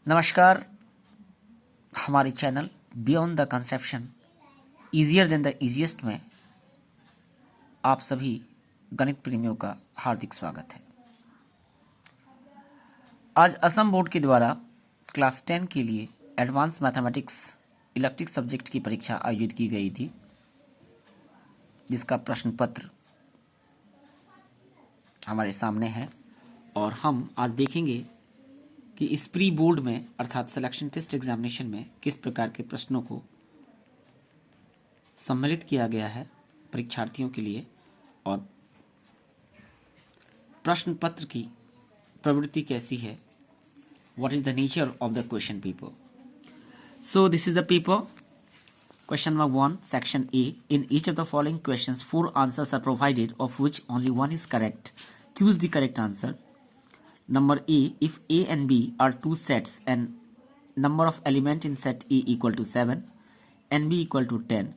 नमस्कार। हमारे channel beyond the conception easier than the easiest में आप सभी गणित प्रेमियों का हार्दिक स्वागत है। आज असम बोर्ड के द्वारा क्लास 10 के लिए एडवांस मैथमेटिक्स इलेक्टिव सब्जेक्ट की परीक्षा आयोजित की गई थी, जिसका प्रश्न पत्र हमारे सामने है और हम आज देखेंगे कि इस प्री बोर्ड में अर्थात सिलेक्शन टेस्ट एग्जामिनेशन में किस प्रकार के प्रश्नों को सम्मिलित किया गया है परीक्षार्थियों के लिए और प्रश्न पत्र की प्रवृत्ति कैसी है। What is the nature of the question paper. So this is the paper. Question number 1, section A. In each of the following questions, 4 answers are provided, of which only one is correct. Choose the correct answer. Number A, if A and B are two sets and number of element in set A equal to 7 and B equal to 10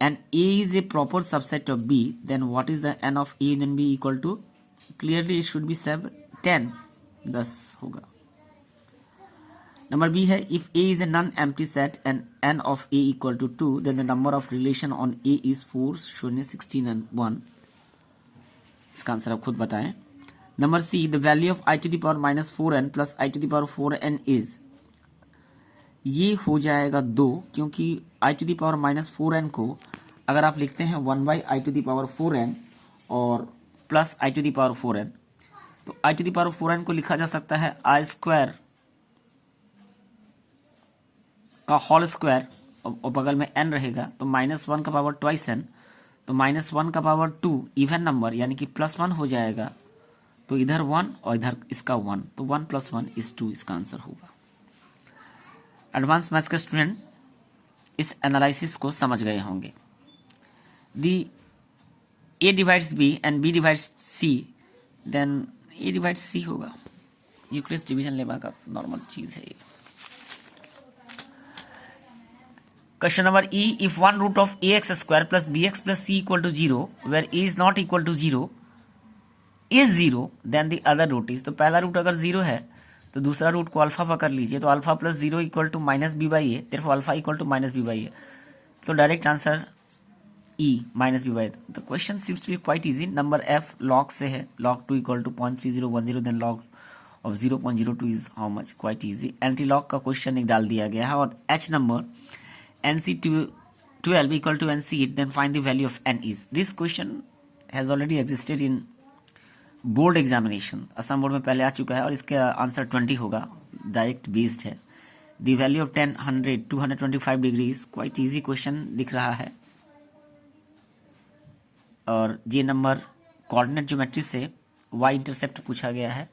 and A is a proper subset of B, then what is the n of A and B equal to? Clearly it should be 10 होगा। Number B है if A is a non-empty set and n of A equal to 2, then the number of relation on A is 4, 0, 16 and 1। इसका answer आप खुद बताएं। Number C, the value of I to the power minus 4n plus I to the power 4n is, ये हो जाएगा 2, क्योंकि I to the power minus 4n को अगर आप लिखते हैं 1 by I to the power 4n और plus I to the power 4n, तो I to the power 4n को लिखा जा सकता है I स्क्वायर का होल स्क्वायर और बगल में n रहेगा तो -1 का पावर ट्वाइस n, तो -1 का पावर 2 इवन नंबर यानी कि +1 हो जाएगा, तो इधर 1 और इधर इसका 1, तो 1 + 1 is 2 इसका आंसर होगा। एडवांस मैथ्स के स्टूडेंट इस एनालिसिस को समझ गए होंगे। The A divides B and B divides C, then A divides C होगा। यूक्लिड्स डिवीजन लेवा का नॉर्मल चीज है ये। Question number E, if one root of ax square plus bx plus c equal to 0, where a is not equal to 0 is 0, then the other root is, तो पहला root अगर 0 है तो दूसरा रूट को अल्फा पकड़ लीजिए, तो alpha plus 0 equal to minus B by A, therefore alpha equal to minus B by A, तो direct answer E minus B by. The question seems to be quite easy. Number F log से है, log 2 equal to 0.3010, then log of 0.02 is how much, quite easy. Anti log का question एक डाल दिया गया है और H number NC12 equal to NC8, then find the value of N is. This question has already existed in board examination, Assam board में पहले आ चुका है और इसका आंसर 20 होगा, डायरेक्ट बेस्ड है। The value of 10, 100, 225 degrees, quite easy question दिख रहा है। और ये नंबर कोऑर्डिनेट ज्योमेट्री से वाई इंटरसेप्ट पूछा गया है।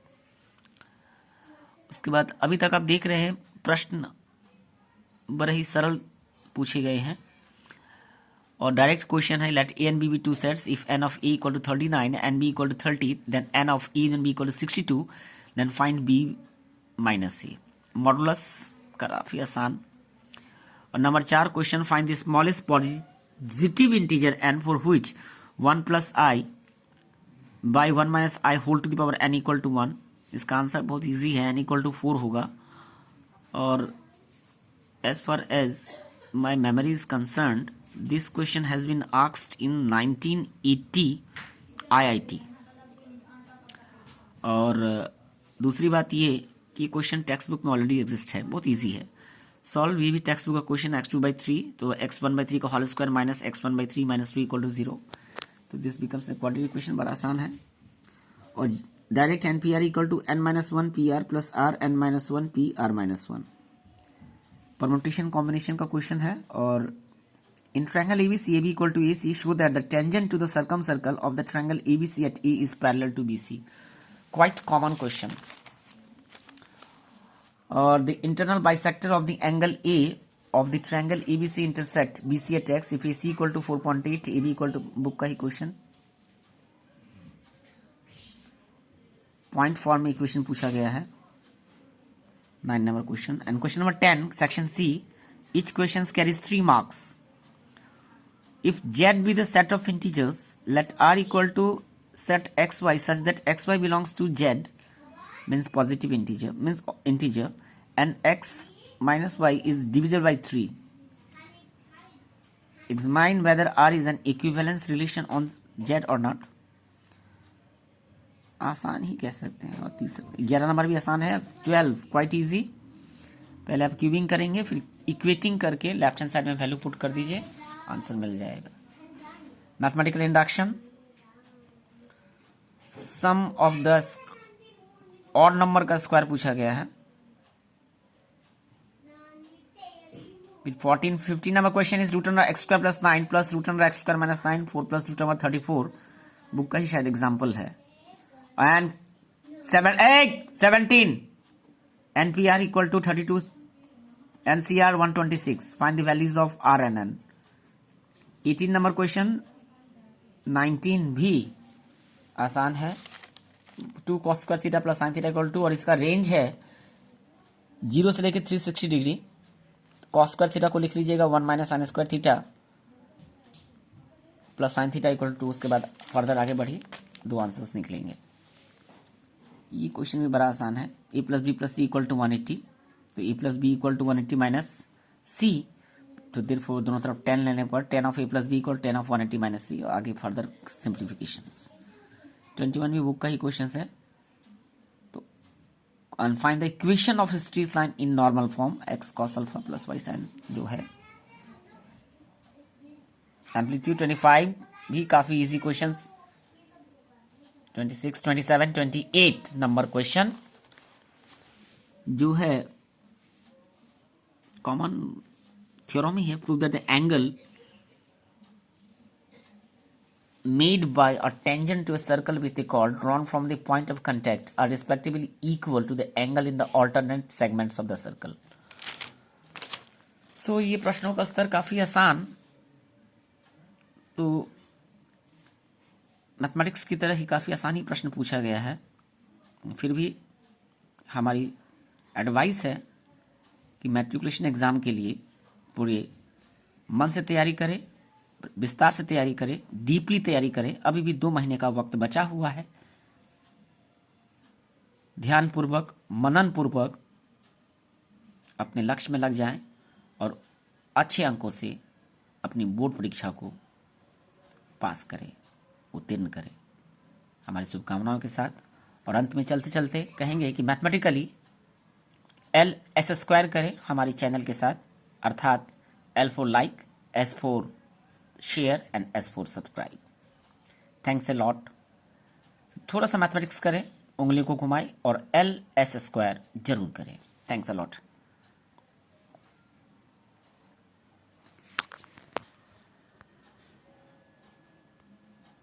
उसके बाद अभी तक आप देख रहे हैं प्रश्न बड़े ही सरल पूछे गए हैं और डायरेक्ट क्वेश्चन है let A and B be two sets if n of A equal to 39 and B equal to 30, then n of A and B equal to 62, then find B minus A. Modulus काफी आसान। और number 4 question, find the smallest positive integer n for which 1 plus i by 1 minus i whole to the power n equal to 1। इसका answer बहुत easy है, N equal to 4 होगा। और as far as my memory is concerned, this question has been asked in 1980 IIT। और दूसरी बात ये कि क्वेश्चन टेक्स्ट बुक में ऑलरेडी एग्जिस्ट है, बहुत इजी है सॉल्व। ये भी टेक्स्ट बुक का क्वेश्चन x2/3, तो x1/3 का whole square minus x1/3 minus 2 equal to 0, तो this becomes a quadratic question, बड़ा आसान है। और direct NPR equal to n-1 PR plus r n-1 PR-1, permutation combination का क्वेश्चन है। और in triangle ABC AB equal to AC, show that the tangent to the circum circle of the triangle ABC at A is parallel to BC, quite common question. और the internal bisector of the angle A of the triangle ABC intersect BC at X if AC equal to 4.8, AB equal to, book का ही question, point form में equation पूछा गया है। 9 number question. And question number 10, section C, each question carries 3 marks. If Z be the set of integers, let R equal to set XY such that XY belongs to Z, means positive integer, and x minus y is divisible by 3. Examine whether R is an equivalence relation on Z or not. आसान ही कह सकते हैं। और 11 number भी आसान है। 12 quite easy. पहले आप क्यूबिंग करेंगे, फिर इक्वेटिंग करके लेफ्ट हैंड साइड में वैल्यू पुट कर दीजिए, आंसर मिल जाएगा। Mathematical induction, sum of the odd number का स्क्वायर पूछा गया है। 15 number question is root under x square plus 9 plus root under x square minus 9 4 plus root under 34। Book का ही शायद एग्जाम्पल है। And 17 NPR equal to 32 NCR 126। Find the values of R and N। 18 number question 19 भी आसान है। 2 cos square theta plus sine theta equal to, और इसका range है 0 से लेकर 360 डिग्री। कॉस स्क्वायर थीटा को लिख लीजिएगा 1 minus sine square theta plus sine theta equal to. उसके बाद फर्दर आगे बढ़िए, 2 आंसर्स निकलेंगे। ये क्वेश्चन भी बड़ा आसान है। a plus B plus C equal to 180, तो a plus B equal to 180 minus C, तो देयरफॉर दोनों तरफ 10 लेने पर 10 of a plus B equal 10 of 180 minus C. आगे फर्दर सिंप्लीफिकेशंस। 21 भी बुक का ही क्वेश्चन है। And find the equation of a straight line in normal form, x cos alpha plus y sin जो है। एम्पलीट्यूड 25 भी काफी इजी क्वेश्चंस। 26, 27, 28 नंबर क्वेश्चन जो है कॉमन थ्योरम ही है। Prove that the angle made by a tangent to a circle with a chord drawn from the point of contact are respectively equal to the angle in the alternate segments of the circle। So ये प्रश्नों का स्तर काफी आसान, तो mathematics की तरह ही काफी आसान ही प्रश्न पूछा गया है। फिर भी हमारी एडवाइस है कि मैट्रिकुलेशन एग्जाम के लिए पूरे मन से तैयारी करें, विस्तार से तैयारी करें, डीपली तैयारी करें। अभी भी 2 महीने का वक्त बचा हुआ है। ध्यानपूर्वक, मनन पूर्वक अपने लक्ष्य में लग जाएं और अच्छे अंकों से अपनी बोर्ड परीक्षा को पास करें, उत्तीर्ण करें। हमारी शुभकामनाओं के साथ, और अंत में चलते चलते कहेंगे कि मैथमेटिकली LS स्क्वायर करें हमारी चैनल के साथ, अर्थात L for like, S for share and S for subscribe. Thanks a lot. थोड़ा सा मैथमेटिक्स करें, उंगलियों को घुमाएं और LS स्क्वायर जरूर करें। Thanks a lot.